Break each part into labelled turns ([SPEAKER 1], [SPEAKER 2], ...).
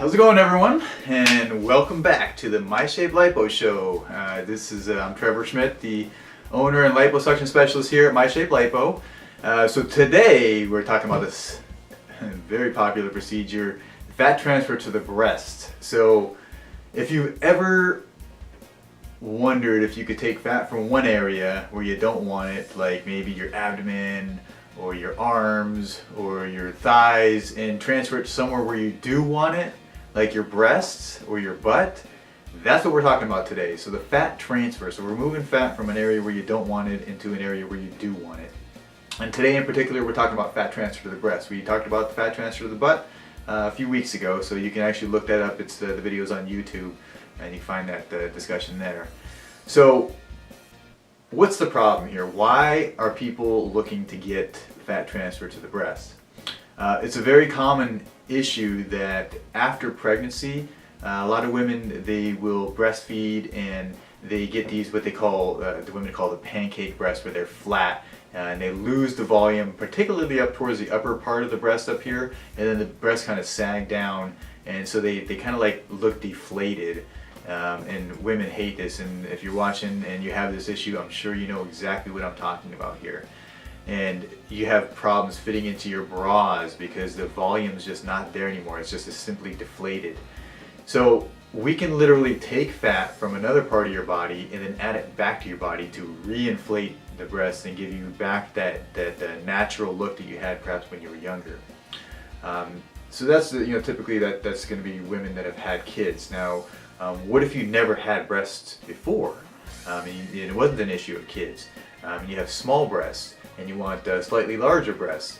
[SPEAKER 1] How's it going, everyone? And welcome back to the My Shape Lipo Show. I'm Trevor Schmidt, the owner and liposuction specialist here at My Shape Lipo. So today we're talking about this very popular procedure, fat transfer to the breast. So if you ever wondered if you could take fat from one area where you don't want it, like maybe your abdomen or your arms or your thighs, and transfer it somewhere where you do want it, like your breasts or your butt, that's what we're talking about today. So the fat transfer, so we're moving fat from an area where you don't want it into an area where you do want it. And today in particular, we're talking about fat transfer to the breast. We talked about the fat transfer to the butt a few weeks ago, so you can actually look that up. It's the videos on YouTube, and you can find that discussion there. So what's the problem here? Why are people looking to get fat transfer to the breast? It's a very common issue that after pregnancy, a lot of women, they will breastfeed and they get these, what they call, the women call the pancake breast, where they're flat and they lose the volume, particularly up towards the upper part of the breast up here, and then the breast kind of sag down, and so they kind of like look deflated. And women hate this, and if you're watching and you have this issue, I'm sure you know exactly what I'm talking about here. And you have problems fitting into your bras because the volume's just not there anymore. It's just simply deflated. So we can literally take fat from another part of your body and then add it back to your body to reinflate the breast and give you back that natural look that you had perhaps when you were younger. So that's typically that's going to be women that have had kids. Now, what if you never had breasts before? And it wasn't an issue of kids. And you have small breasts and you want slightly larger breasts.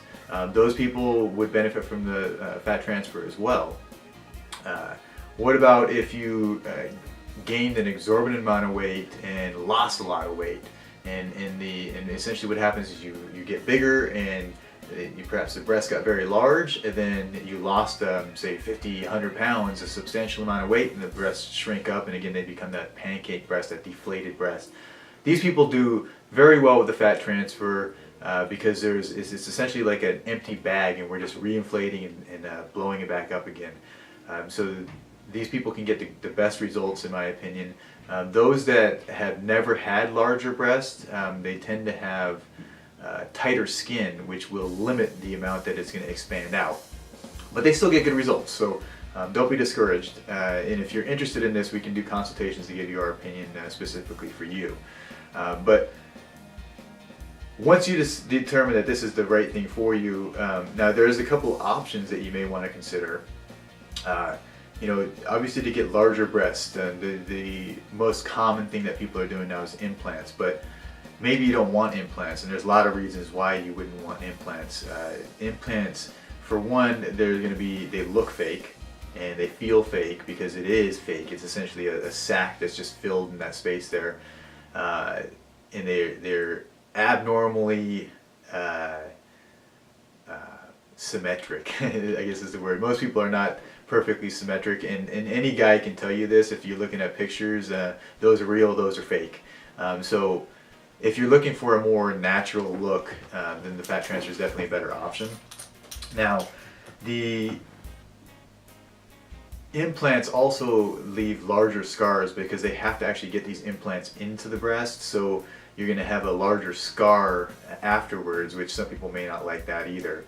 [SPEAKER 1] Those people would benefit from the fat transfer as well. What about if you gained an exorbitant amount of weight and lost a lot of weight? And essentially what happens is you get bigger, and perhaps the breast got very large, and then you lost say 50, 100 pounds, a substantial amount of weight, and the breasts shrink up, and again they become that pancake breast, that deflated breast. These people do very well with the fat transfer because it's essentially like an empty bag, and we're just reinflating and blowing it back up again. So these people can get the best results, in my opinion. Those that have never had larger breasts, they tend to have tighter skin, which will limit the amount that it's going to expand out. But they still get good results, so don't be discouraged. And if you're interested in this, we can do consultations to give you our opinion specifically for you. But once you just determine that this is the right thing for you, now there's a couple options that you may want to consider. Obviously to get larger breasts, the most common thing that people are doing now is implants, but maybe you don't want implants, and there's a lot of reasons why you wouldn't want implants. Implants, for one, they look fake and they feel fake because it is fake. It's essentially a sac that's just filled in that space there, and they're abnormally symmetric, I guess is the word. Most people are not perfectly symmetric, and any guy can tell you this. If you're looking at pictures, those are real, those are fake. So if you're looking for a more natural look, then the fat transfer is definitely a better option. Now, the implants also leave larger scars because they have to actually get these implants into the breast, so you're going to have a larger scar afterwards, which some people may not like that either.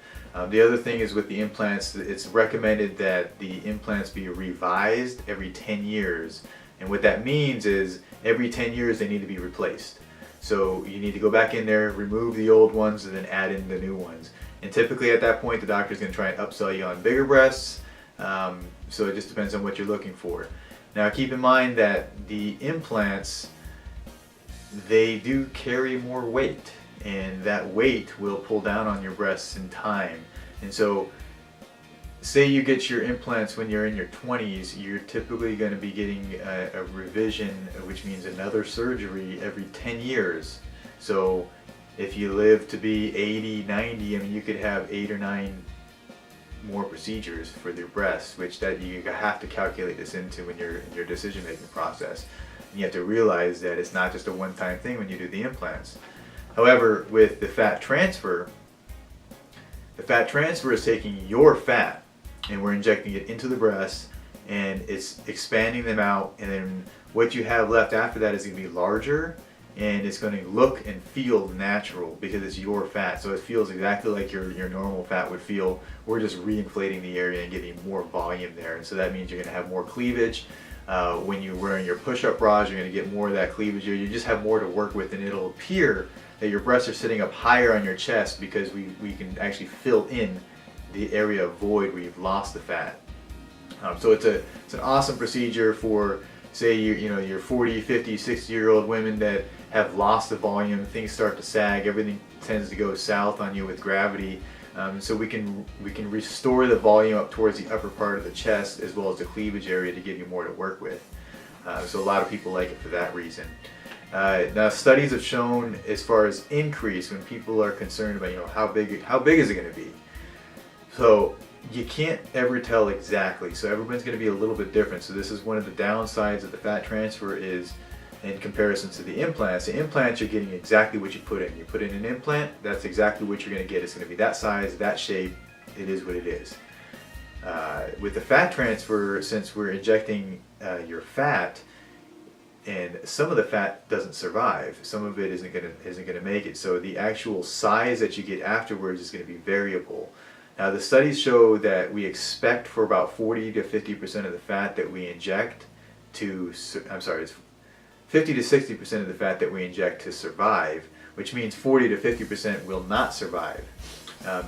[SPEAKER 1] The other thing is with the implants, it's recommended that the implants be revised every 10 years. And what that means is every 10 years they need to be replaced. So you need to go back in there, remove the old ones, and then add in the new ones. And typically at that point the doctor's going to try and upsell you on bigger breasts. So it just depends on what you're looking for. Now keep in mind that the implants, they do carry more weight, and that weight will pull down on your breasts in time. And so say you get your implants when you're in your 20s, you're typically going to be getting a revision, which means another surgery every 10 years. So if you live to be 80, 90, I mean, you could have 8 or 9 more procedures for your breasts, which that you have to calculate this into when you're in your decision-making process. And you have to realize that it's not just a one-time thing when you do the implants. However, with the fat transfer is taking your fat and we're injecting it into the breast, and it's expanding them out, and then what you have left after that is going to be larger, and it's going to look and feel natural because it's your fat. So it feels exactly like your normal fat would feel. We're just reinflating the area and getting more volume there, and so that means you're going to have more cleavage. When you're wearing your push-up bras, you're going to get more of that cleavage. You just have more to work with, and it'll appear that your breasts are sitting up higher on your chest because we can actually fill in the area of void where you've lost the fat. So it's an awesome procedure for, say, you're 40, 50, 60-year-old women that have lost the volume, things start to sag, everything tends to go south on you with gravity. So we can restore the volume up towards the upper part of the chest as well as the cleavage area to give you more to work with. So a lot of people like it for that reason. Now studies have shown, as far as increase, when people are concerned about how big is it going to be. So you can't ever tell exactly. So everyone's going to be a little bit different. So this is one of the downsides of the fat transfer is in comparison to the implants. The implants, you're getting exactly what you put in. You put in an implant, that's exactly what you're going to get. It's going to be that size, that shape. It is what it is. With the fat transfer, since we're injecting your fat, and some of the fat doesn't survive, some of it isn't going to make it. So the actual size that you get afterwards is going to be variable. Now the studies show that we expect for about 40 to 50% of the fat that we inject to, it's 50 to 60% of the fat that we inject to survive, which means 40 to 50% will not survive.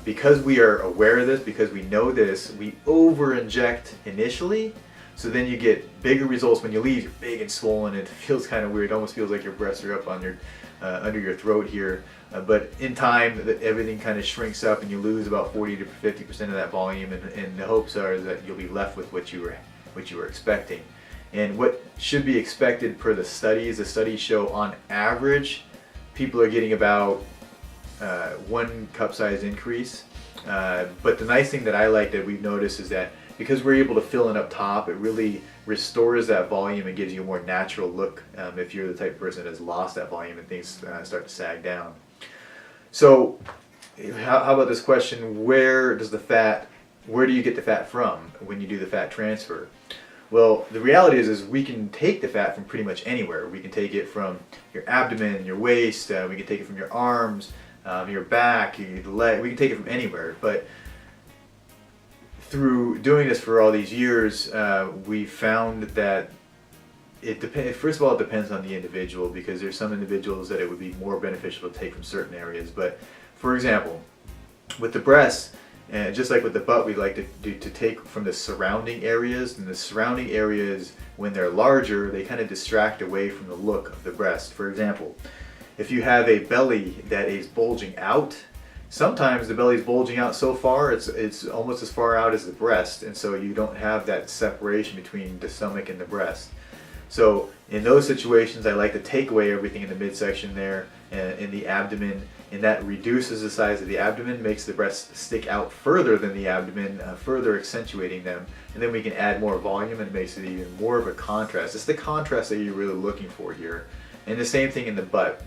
[SPEAKER 1] Because we are aware of this, because we know this, we over-inject initially, so then you get bigger results. When you leave, you're big and swollen, it feels kind of weird. It almost feels like your breasts are up on your, under your throat here. But in time, everything kind of shrinks up and you lose about 40 to 50% of that volume, and the hopes are that you'll be left with what you were expecting. And what should be expected per the studies show on average, people are getting about 1 cup size increase. But the nice thing that I like that we've noticed is that because we're able to fill in up top, it really restores that volume and gives you a more natural look if you're the type of person that has lost that volume and things start to sag down. So how about this question, where do you get the fat from when you do the fat transfer? Well, the reality is we can take the fat from pretty much anywhere. We can take it from your abdomen, your waist, we can take it from your arms, your back, your leg, we can take it from anywhere. But through doing this for all these years, we found that first of all, it depends on the individual, because there's some individuals that it would be more beneficial to take from certain areas. But for example, with the breasts, and just like with the butt, we like to take from the surrounding areas, and the surrounding areas, when they're larger, they kind of distract away from the look of the breast. For example, if you have a belly that is bulging out, sometimes the belly is bulging out so far, it's almost as far out as the breast, and so you don't have that separation between the stomach and the breast. So in those situations, I like to take away everything in the midsection there, in the abdomen, and that reduces the size of the abdomen, makes the breasts stick out further than the abdomen, further accentuating them, and then we can add more volume and it makes it even more of a contrast. It's the contrast that you're really looking for here. And the same thing in the butt.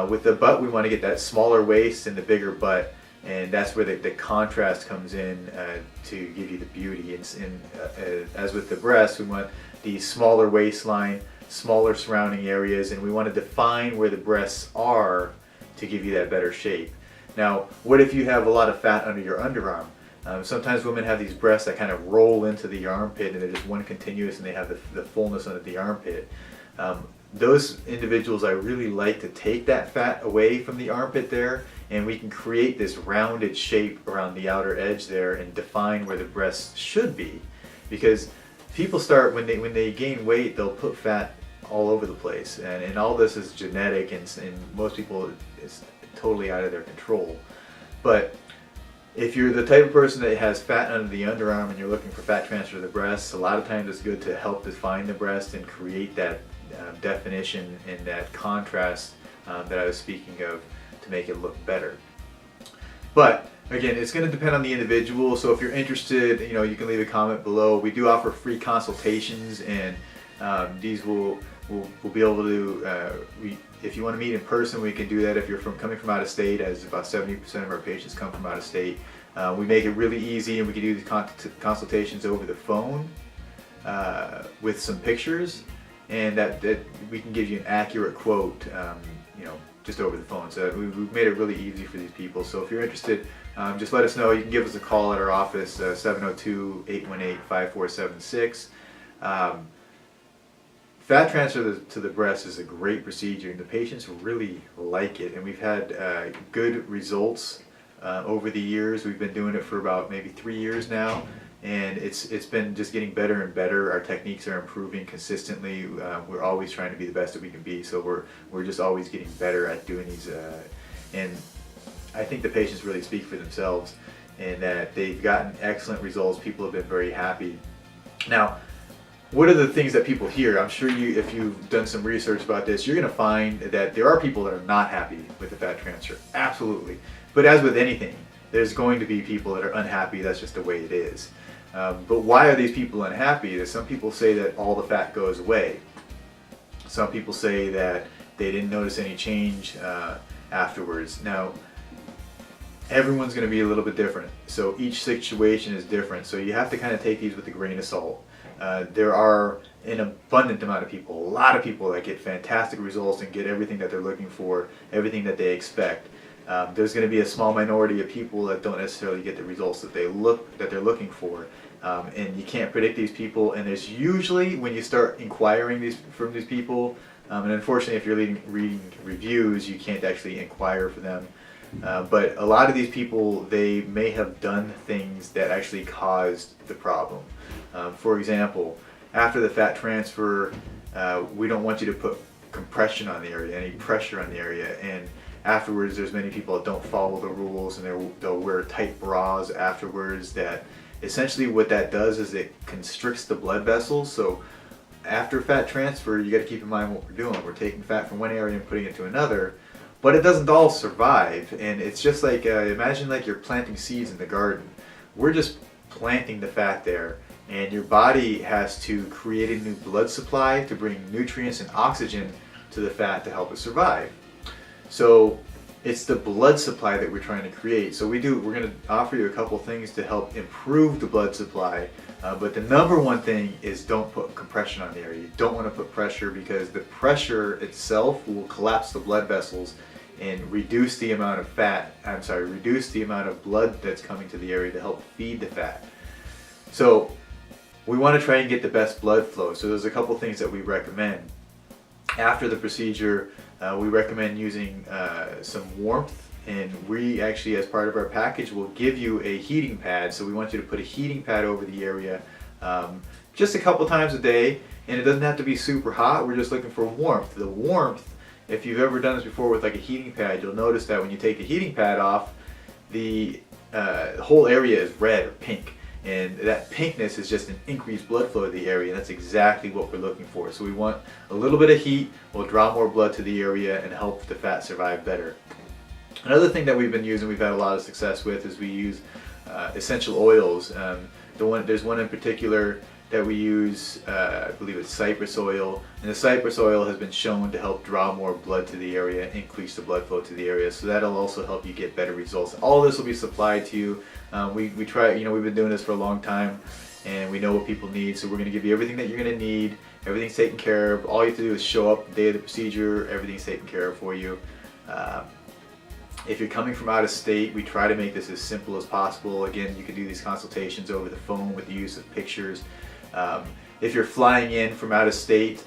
[SPEAKER 1] With the butt, we want to get that smaller waist and the bigger butt, and that's where the contrast comes in to give you the beauty. And as with the breast, we want the smaller waistline, smaller surrounding areas, and we want to define where the breasts are to give you that better shape. Now, what if you have a lot of fat under your underarm? Sometimes women have these breasts that kind of roll into the armpit, and they're just one continuous, and they have the fullness under the armpit. Those individuals, I really like to take that fat away from the armpit there, and we can create this rounded shape around the outer edge there and define where the breasts should be. Because people start, when they gain weight, they'll put fat all over the place, and all this is genetic, and most people, it's totally out of their control. But if you're the type of person that has fat under the underarm and you're looking for fat transfer to the breasts, a lot of times it's good to help define the breast and create that definition and that contrast that I was speaking of to make it look better. But again, it's going to depend on the individual. So if you're interested, you can leave a comment below. We do offer free consultations, and these will be able to, if you want to meet in person, we can do that. If you're coming from out of state, as about 70% of our patients come from out of state, we make it really easy, and we can do the consultations over the phone. with some pictures, and that we can give you an accurate quote, just over the phone. So we've made it really easy for these people. So if you're interested, just let us know. You can give us a call at our office, 702-818-5476. Fat transfer to the breast is a great procedure, and the patients really like it. And we've had good results over the years. We've been doing it for about maybe 3 years now, and it's been just getting better and better. Our techniques are improving consistently. We're always trying to be the best that we can be, so we're just always getting better at doing these. And I think the patients really speak for themselves, and that they've gotten excellent results. People have been very happy. Now, what are the things that people hear? I'm sure if you've done some research about this, you're going to find that there are people that are not happy with the fat transfer. Absolutely. But as with anything, there's going to be people that are unhappy. That's just the way it is. But why are these people unhappy? Some people say that all the fat goes away. Some people say that they didn't notice any change afterwards. Now, everyone's going to be a little bit different. So each situation is different. So you have to kind of take these with a grain of salt. There are an abundant amount of people, a lot of people that get fantastic results and get everything that they're looking for, everything that they expect. There's going to be a small minority of people that don't necessarily get the results that they're looking for, and you can't predict these people. And there's usually, when you start inquiring from these people, and unfortunately if you're reading reviews, you can't actually inquire for them. But a lot of these people, they may have done things that actually caused the problem. For example, after the fat transfer, we don't want you to put compression on the area, any pressure on the area. And afterwards, there's many people that don't follow the rules, and they'll wear tight bras afterwards. That essentially what that does is it constricts the blood vessels. So after fat transfer, you got to keep in mind what we're doing. We're taking fat from one area and putting it to another. But it doesn't all survive, and it's just like, imagine like you're planting seeds in the garden. We're just planting the fat there, and your body has to create a new blood supply to bring nutrients and oxygen to the fat to help it survive. So it's the blood supply that we're trying to create. So we're going to offer you a couple things to help improve the blood supply, but the number one thing is don't put compression on the area. You don't want to put pressure, because the pressure itself will collapse the blood vessels and reduce the amount of reduce the amount of blood that's coming to the area to help feed the fat. So we want to try and get the best blood flow. So there's a couple things that we recommend. After the procedure, we recommend using some warmth, and we actually, as part of our package, will give you a heating pad. So we want you to put a heating pad over the area just a couple times a day, and it doesn't have to be super hot. We're just looking for warmth. The warmth, if you've ever done this before with like a heating pad, you'll notice that when you take the heating pad off, the whole area is red or pink, and that pinkness is just an increased blood flow to the area, and that's exactly what we're looking for. So we want a little bit of heat, will draw more blood to the area and help the fat survive better. Another thing that we've been using, we've had a lot of success with, is we use essential oils. There's one in particular that we use, I believe it's cypress oil, and the cypress oil has been shown to help draw more blood to the area, increase the blood flow to the area, so that'll also help you get better results. All this will be supplied to you. We try, we've been doing this for a long time, and we know what people need, so we're going to give you everything that you're going to need. Everything's taken care of. All you have to do is show up the day of the procedure. Everything's taken care of for you. If you're coming from out of state, we try to make this as simple as possible. Again, you can do these consultations over the phone with the use of pictures. If you're flying in from out of state,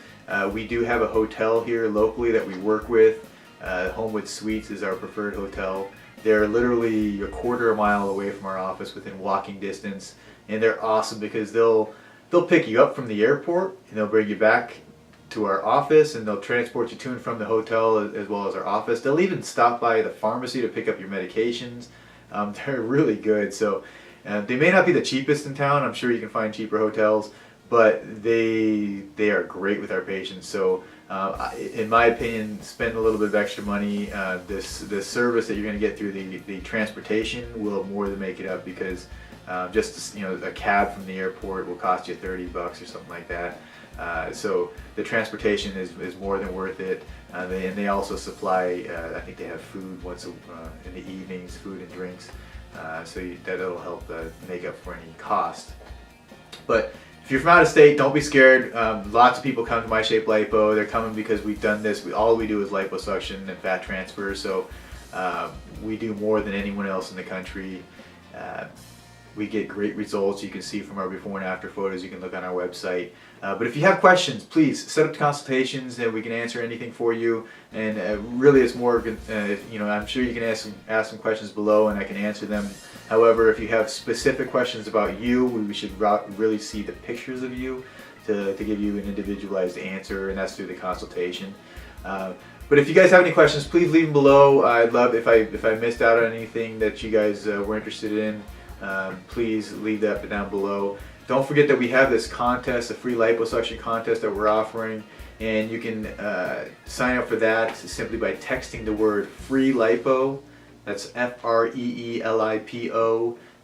[SPEAKER 1] we do have a hotel here locally that we work with. Homewood Suites is our preferred hotel. They're literally a quarter of a mile away from our office, within walking distance, and they're awesome because they'll pick you up from the airport and they'll bring you back to our office, and they'll transport you to and from the hotel as well as our office. They'll even stop by the pharmacy to pick up your medications. They're really good. So they may not be the cheapest in town. I'm sure you can find cheaper hotels, but they are great with our patients. So in my opinion, spend a little bit of extra money. This service that you're going to get through the transportation will more than make it up, because just a cab from the airport will cost you $30 or something like that. So the transportation is more than worth it. And they also supply, I think they have food once in the evenings, food and drinks. So that'll help make up for any cost. But If you're from out of state, don't be scared. Lots of people come to MyShape Lipo. They're coming because we've done this. All we do is liposuction and fat transfer, so we do more than anyone else in the country. We get great results. You can see from our before and after photos. You can look on our website. But if you have questions, please set up consultations and we can answer anything for you. And really, it's more, I'm sure you can ask some questions below and I can answer them. However, if you have specific questions about you, we should really see the pictures of you to give you an individualized answer, and that's through the consultation. But if you guys have any questions, please leave them below. I'd love if I missed out on anything that you guys were interested in. Please leave that down below. Don't forget that we have this contest, a free liposuction contest that we're offering, and you can sign up for that simply by texting the word free lipo, that's FREELIPO,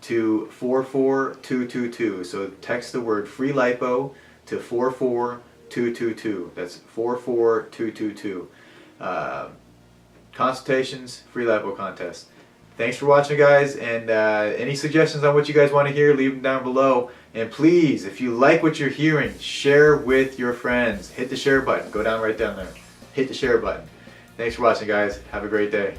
[SPEAKER 1] to 44222. So text the word free lipo to 44222. That's 44222. Consultations, free lipo contest. Thanks for watching, guys, and any suggestions on what you guys want to hear, leave them down below. And please, if you like what you're hearing, share with your friends. Hit the share button. Go down right down there. Hit the share button. Thanks for watching, guys. Have a great day.